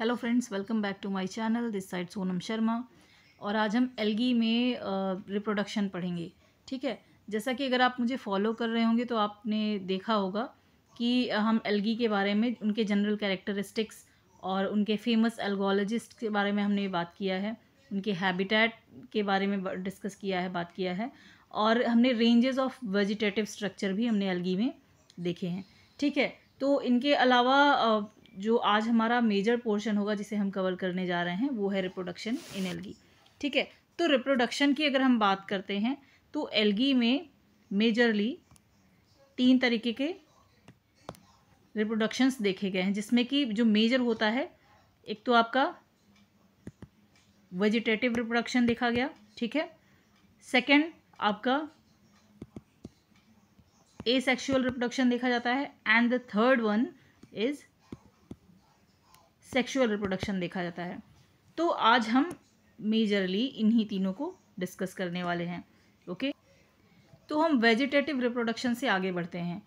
Hello friends, welcome back to my channel. This side Sonam Sharma. और आज हम एल्गी में रिप्रोडक्शन पढ़ेंगे। ठीक है, जैसा कि अगर आप मुझे फॉलो कर रहे होंगे तो आपने देखा होगा कि हम एल्गी के बारे में, उनके जनरल कैरेक्टरिस्टिक्स और उनके फेमस एल्गोलॉजिस्ट के बारे में हमने बात किया है, उनके हैबिटेट के बारे में डिस्कस किया है, बात किया है। और हमने रेंजेस ऑफ वेजिटेटिव स्ट्रक्चर भी हमने एल्गी में देखे हैं। ठीक है, तो इनके अलावा जो आज हमारा मेजर पोर्शन होगा जिसे हम कवर करने जा रहे हैं वो है रिप्रोडक्शन इन एल्गी। ठीक है, तो रिप्रोडक्शन की अगर हम बात करते हैं तो एल्गी में मेजरली 3 तरीके के रिप्रोडक्शंस देखे गए हैं, जिसमें कि जो मेजर होता है, एक तो आपका वेजिटेटिव रिप्रोडक्शन देखा गया। ठीक है, सेकंड आपका एसेक्सुअल रिप्रोडक्शन देखा जाता है, and the third one is sexual reproduction देखा जाता है। तो आज हम मेजरली इन्हीं तीनों को डिस्कस करने वाले हैं। ओके, तो हम वेजिटेटिव रिप्रोडक्शन से आगे बढ़ते हैं।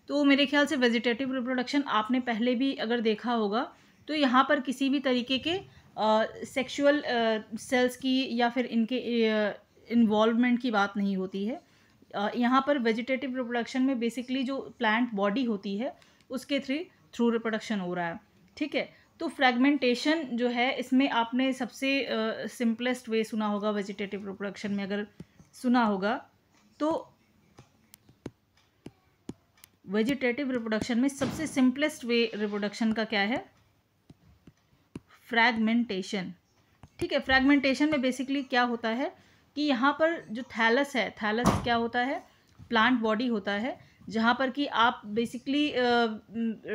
तो मेरे ख्याल से वेजिटेटिव रिप्रोडक्शन आपने पहले भी अगर देखा होगा तो यहाँ पर किसी भी तरीके के सेक्सुअल सेल्स की या फिर इनके इन्वॉल्वमेंट की बात नहीं होती है। यहाँ पर वेजिटेटिव रिप्रोडक्शन में बेसिकली जो प्लांट बॉडी होती है उसके थ्रू रिप्रोडक्शन हो रहा है। ठीक है, तो फ्रैगमेंटेशन जो है इसमें आपने सबसे सिंपलेस्ट वे सुना होगा वेजिटेटिव रिप्रोडक्शन में, अगर सुना होगा तो वेजिटेटिव रिप्रोडक्शन में सबसे सिंपलेस्ट वे रिप्रोडक्शन का क्या है? फ्रैगमेंटेशन। ठीक है, फ्रैगमेंटेशन में बेसिकली क्या होता है कि यहाँ पर जो थैलस है, थैलस क्या होता है? प्लांट बॉडी होता है, जहाँ पर कि आप बेसिकली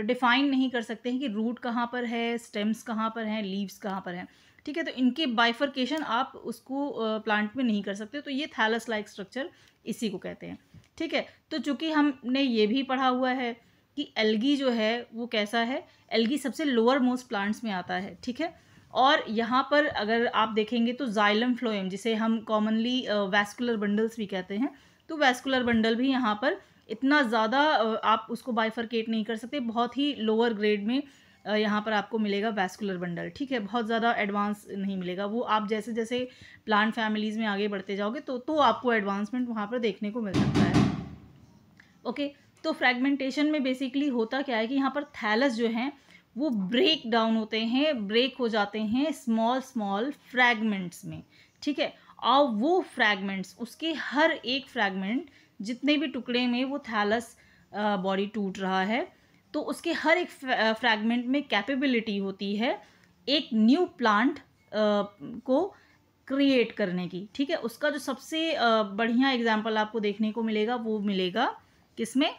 डिफाइन नहीं कर सकते हैं कि रूट कहाँ पर है, स्टेम्स कहाँ पर हैं, लीव्स कहाँ पर हैं। ठीक है, तो इनके बाइफर्केशन आप उसको प्लांट में नहीं कर सकते। तो ये थैलस लाइक स्ट्रक्चर इसी को कहते हैं। ठीक है, तो चूंकि हमने ये भी पढ़ा हुआ है कि एल्गी जो है वो कैसा है, एल्गी सबसे लोअर मोस्ट प्लांट्स में आता है। ठीक है, और यहाँ पर अगर आप देखेंगे तो जाइलम फ्लोएम, जिसे हम कॉमनली वैस्कुलर बंडल्स भी कहते हैं, तो वैस्कुलर बंडल भी यहाँ पर इतना ज़्यादा आप उसको बाइफरकेट नहीं कर सकते, बहुत ही लोअर ग्रेड में यहाँ पर आपको मिलेगा वैस्कुलर बंडल। ठीक है, बहुत ज़्यादा एडवांस नहीं मिलेगा वो। आप जैसे जैसे प्लांट फैमिलीज़ में आगे बढ़ते जाओगे तो आपको एडवांसमेंट वहाँ पर देखने को मिल सकता है। ओके, तो फ्रैगमेंटेशन में बेसिकली होता क्या है कि यहाँ पर थैलस जो हैं वो ब्रेक डाउन होते हैं, ब्रेक हो जाते हैं स्मॉल स्मॉल फ्रैगमेंट्स में। ठीक है, और वो फ्रैगमेंट्स, उसके हर एक फ्रैगमेंट, जितने भी टुकड़े में वो थैलस बॉडी टूट रहा है, तो उसके हर एक फ्रैगमेंट में कैपेबिलिटी होती है एक न्यू प्लांट को क्रिएट करने की। ठीक है, उसका जो सबसे बढ़िया एग्जाम्पल आपको देखने को मिलेगा वो मिलेगा किसमें?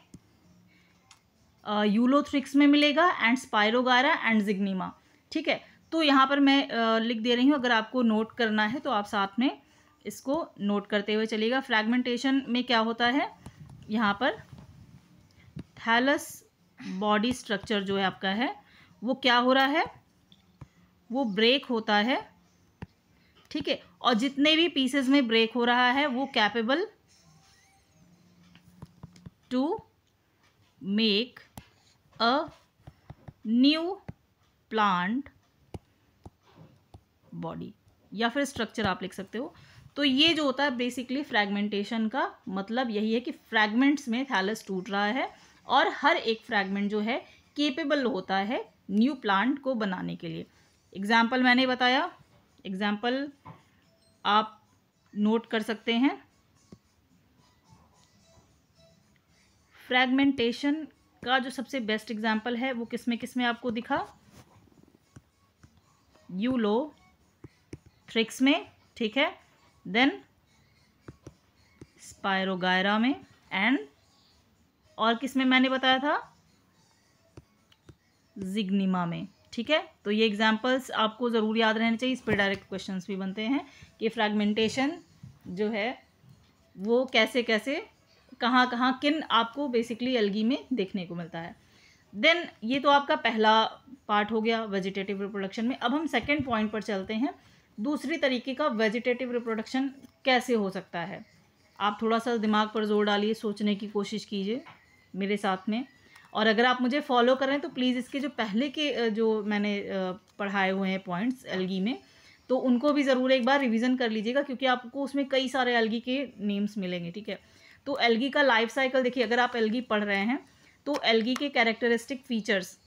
यूलोथ्रिक्स में मिलेगा, एंड स्पायरोगायरा एंड जिग्निमा। ठीक है, तो यहाँ पर मैं लिख दे रही हूँ, अगर आपको नोट करना है तो आप साथ में इसको नोट करते हुए चलिएगा। फ्रैगमेंटेशन में क्या होता है, यहाँ पर थैलस बॉडी स्ट्रक्चर जो है आपका है वो क्या हो रहा है, वो ब्रेक होता है। ठीक है, और जितने भी पीसेस में ब्रेक हो रहा है वो capable to make a new plant body, या फिर स्ट्रक्चर आप लिख सकते हो। तो ये जो होता है बेसिकली फ्रैगमेंटेशन का मतलब यही है कि फ्रैगमेंट्स में थैलस टूट रहा है और हर एक फ्रैगमेंट जो है केपेबल होता है न्यू प्लांट को बनाने के लिए। एग्जाम्पल मैंने बताया, एग्जाम्पल आप नोट कर सकते हैं। फ्रैगमेंटेशन का जो सबसे बेस्ट एग्जाम्पल है वो किसमें आपको दिखा? यूलोथ्रिक्स में। ठीक है, देन स्पायरोगायरा में, एंड और किसमें मैंने बताया था? जिग्निमा में। ठीक है, तो ये एग्जाम्पल्स आपको ज़रूर याद रहने चाहिए, इस पर डायरेक्ट क्वेश्चंस भी बनते हैं कि फ्रैगमेंटेशन जो है वो कैसे कैसे, कहाँ कहाँ, किन आपको बेसिकली एल्गी में देखने को मिलता है। देन ये तो आपका पहला पार्ट हो गया वेजिटेटिव रिप्रोडक्शन में। अब हम सेकेंड पॉइंट पर चलते हैं, दूसरी तरीके का वेजिटेटिव रिप्रोडक्शन कैसे हो सकता है। आप थोड़ा सा दिमाग पर जोर डालिए, सोचने की कोशिश कीजिए मेरे साथ में। और अगर आप मुझे फॉलो कर रहे हैं तो प्लीज़ इसके जो पहले के जो मैंने पढ़ाए हुए हैं पॉइंट्स एल्गी में, तो उनको भी ज़रूर एक बार रिवीजन कर लीजिएगा, क्योंकि आपको उसमें कई सारे एल्गी के नेम्स मिलेंगे, ठीक है। तो एल्गी का लाइफ साइकिल देखिए, अगर आप एल्गी पढ़ रहे हैं तो एल्गी के कैरेक्टरिस्टिक फीचर्स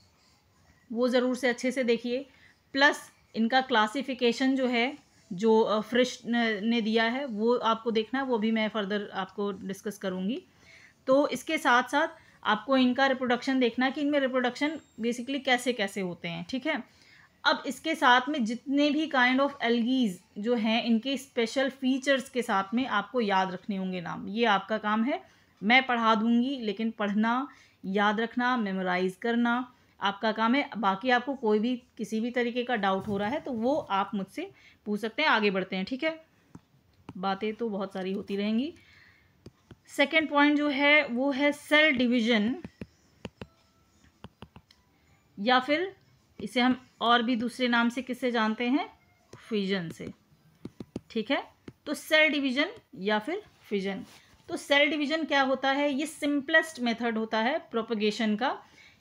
वो ज़रूर से अच्छे से देखिए, प्लस इनका क्लासिफिकेशन जो है, जो फ्रिश ने दिया है वो आपको देखना है, वो भी मैं फर्दर आपको डिस्कस करूँगी। तो इसके साथ साथ आपको इनका रिप्रोडक्शन देखना है कि इनमें रिप्रोडक्शन बेसिकली कैसे कैसे होते हैं, ठीक है। अब इसके साथ में जितने भी काइंड ऑफ एल्गीज जो हैं, इनके स्पेशल फीचर्स के साथ में आपको याद रखने होंगे नाम। ये आपका काम है, मैं पढ़ा दूँगी, लेकिन पढ़ना, याद रखना, मेमोराइज़ करना आपका काम है। बाकी आपको कोई भी किसी भी तरीके का डाउट हो रहा है तो वो आप मुझसे पूछ सकते हैं। आगे बढ़ते हैं, ठीक है। बातें तो बहुत सारी होती रहेंगी। सेकेंड पॉइंट जो है वो है सेल डिवीज़न, या फिर इसे हम और भी दूसरे नाम से किससे जानते हैं, फिजन से, ठीक है। तो सेल डिवीज़न या फिर फिजन। तो सेल डिवीज़न क्या होता है, ये सिंपलेस्ट मेथड होता है प्रोपगेशन का।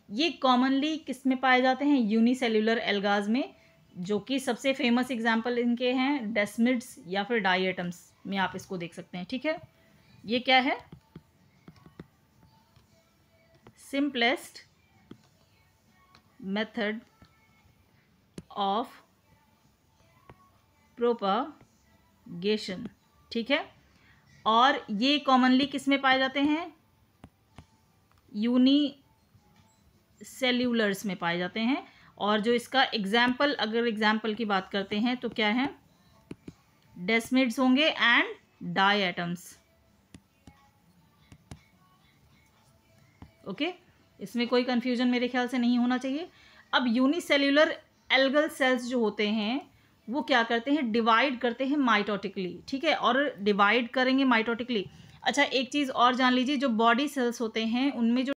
ये कॉमनली किस में पाए जाते हैं, यूनिसेल्यूलर एल्गाज में, जो कि सबसे फेमस एग्जांपल इनके हैं डेस्मिड्स या फिर डायटम्स में आप इसको देख सकते हैं, ठीक है। ये क्या है, सिंपलेस्ट मेथड ऑफ प्रोपगेशन, ठीक है। और ये कॉमनली किस में पाए जाते हैं, यूनिसेल्यूलर्स में पाए जाते हैं। और जो इसका एग्जाम्पल, अगर एग्जाम्पल की बात करते हैं तो क्या है, डेस्मिड्स होंगे एंड डायटम्स, ओके। इसमें कोई कंफ्यूजन मेरे ख्याल से नहीं होना चाहिए। अब यूनिसेल्यूलर एल्गल सेल्स जो होते हैं वो क्या करते हैं, डिवाइड करते हैं माइटोटिकली, ठीक है। और डिवाइड करेंगे माइटोटिकली। अच्छा, एक चीज़ और जान लीजिए, जो बॉडी सेल्स होते हैं उनमें जो